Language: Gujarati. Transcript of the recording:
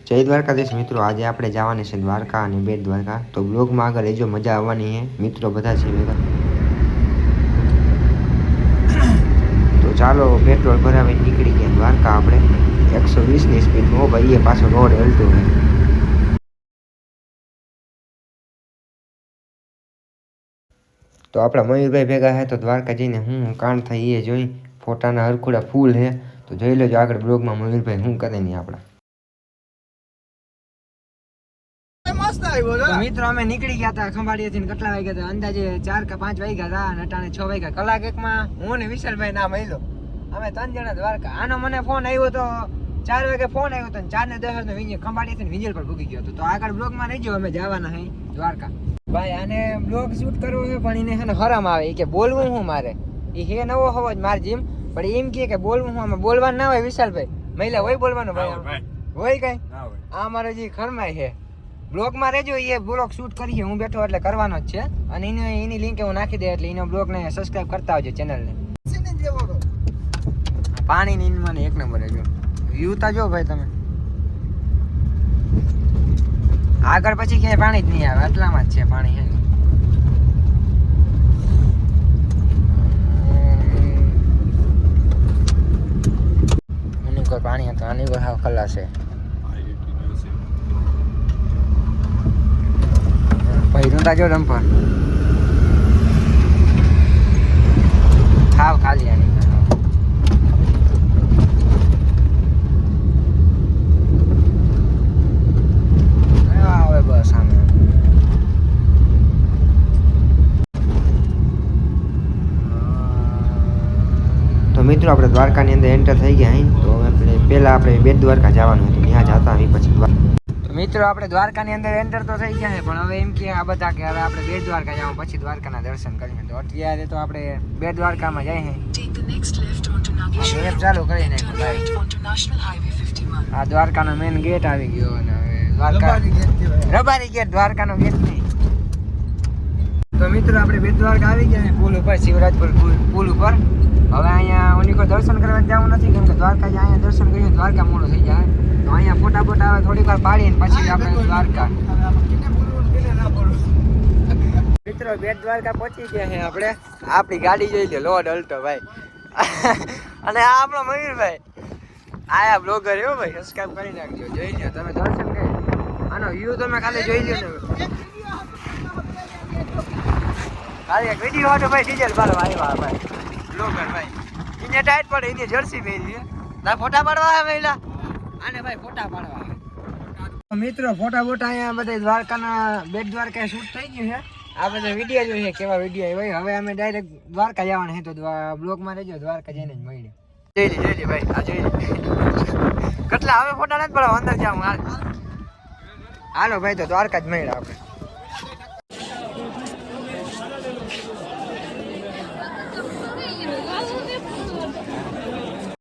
જય દ્વારકાધીશ મિત્રો, આજે આપણે જવાની છે દ્વારકા અને બેટ દ્વારકા. તો બ્લોગમાં આગળ રહેજો, મજા આવવાની છે. મિત્રો બધા છે ભેગા. તો ચાલો પેટ્રોલ ભરાવીને નીકળી ગયા દ્વારકા આપણે 120ની સ્પીડમાં. ભાઈ એ પાછો રોડ હલતો હોય. તો આપણા મયુરભાઈ ભેગા છે. તો દ્વારકા જઈને હું કાંડ થાય એ જોઈ. ફોટાના હરખુડા ફૂલ છે. તો જોઈ લેજો આગળ બ્લોગમાં મયુરભાઈ શું કરે નહીં આપણા. તો મિત્રો અમે નીકળી ગયા હતા ખંભાળિયાથી. કેટલા વાગ્યા હતા? અંદાજે 4 કે 5 વાગ્યા હતા. નટાણે 6 વાગ્યા. કલાક એકમાં હું ને વિશાલભાઈ ના મળ્યો. અમે 3 જણા દ્વારકા. આનો મને ફોન આવ્યો તો 4 વાગે ફોન આવ્યો તો 4:10 વિંજલ ખંભાળિયાથી વિંજલ પર ભૂગી ગયો હતો. તો આગળ બ્લોગમાં રહેજો, અમે જવાના હે દ્વારકા. ભાઈ આને બ્લોગ શૂટ કરવો છે પણ એને હે ને હરામ આવે. એ કે બોલવું હું મારે. એ હે નવો હોવો જ માર જીમ. પણ એમ કે બોલવું હું. અમે બોલવાનું ના હોય વિશાલભાઈ. મહિલા હોય બોલવાનું ભાઈ. હોય કઈ આ મારો જે ખરમાય છે. બ્લોગમાં રહેજો, એ બ્લોગ શૂટ કરીએ. હું બેઠો એટલે કરવાનો જ છે. અને એની લિંક હું નાખી દે એટલે એનો બ્લોગને સબસ્ક્રાઇબ કરતા આવજો ચેનલને. પાણીની મને એક નંબર જો વ્યૂ તા જો ભાઈ તમે. આગળ પછી ક્યાંય પાણી જ નહીં આવે, આટલામાં જ છે પાણી. હે એની કોઈ પાણી હતું, આની કોઈ હાવ ખલાસ છે. ભૈરું તાજો ડમ્પર ખાવ ખાલી આની આવે બસ સામે. તો મિત્રો આપણે દ્વારકાની અંદર એન્ટર થઈ ગયા અહીં. તો આપણે પહેલા આપણે બેટ દ્વારકા જવાનું હતું, ત્યાં જતા આવી પછી. મિત્રો આપણે દ્વારકાની અંદર એન્ટર તો થઈ ગયા છે, પણ હવે એમ કે આ બધા કે હવે આપણે બેટ દ્વારકા જવાનું પછી દ્વારકાના દર્શન કરીએ. તો અત્યારે તો આપણે બેટ દ્વારકામાં જઈએ. મેપ ચાલુ કરી નાખ્યો. આ દ્વારકાનો મેઇન ગેટ આવી ગયો. અને હવે દ્વારકા રબારી ગેટ, દ્વારકાનો ગેટ નહીં. તો મિત્રો આપણે બેટ દ્વારકા આવી ગયા પુલ ઉપર, શિવરાજપુર પુલ ઉપર. હવે અહીંયા ઓની કોઈ દર્શન કરવા જવું નથી, કેમ કે દ્વારકા અહીંયા દર્શન કરીએ દ્વારકા મોડું થઈ જાય. તો અહીંયા ફોટા બોટા આવે થોડીક વાર પાડીને પછી આપણે દ્વારકા. મિત્રો બેટ દ્વારકા પહોંચી ગયા છે આપણે. આપણી ગાડી જોઈ લે, લોડ અલ્ટો ભાઈ. અને આ આપણો મયુરભાઈ આયા બ્લોગર એવો ભાઈ. સબસ્ક્રાઇબ કરી નાખજો, જોઈ લો તમે દર્શન કરી. આનો વ્યૂ તમે ખાલી જોઈ લો ને. ખાલી એક વિડીયો હતો ભાઈ. ડીઝલ બારો આવ્યા ભાઈ બ્લોગર ભાઈ. એને ટાઈટ પડે, એની જર્સી પહેરી ના ફોટા પાડવા આવે મહિલા. આને ભાઈ ફોટા પાડવા આવે. મિત્રો ફોટા બોટા અહીંયા બધા દ્વારકાના બેટ દ્વારકા શૂટ થઈ ગયું છે. આ બધા વિડીયો જોઈએ કેવા વિડીયો ભાઈ. હવે અમે ડાયરેક્ટ દ્વારકા જવાના છે. તો બ્લોગમાં રહેજો, દ્વારકા જઈને જ મળીએ. જોઈ લે ભાઈ, આ જોઈ લે કેટલા હવે ફોટા નથી પડવા. અંદર જાઉં હાલો ભાઈ. તો દ્વારકા જ મળ્યા આપણે.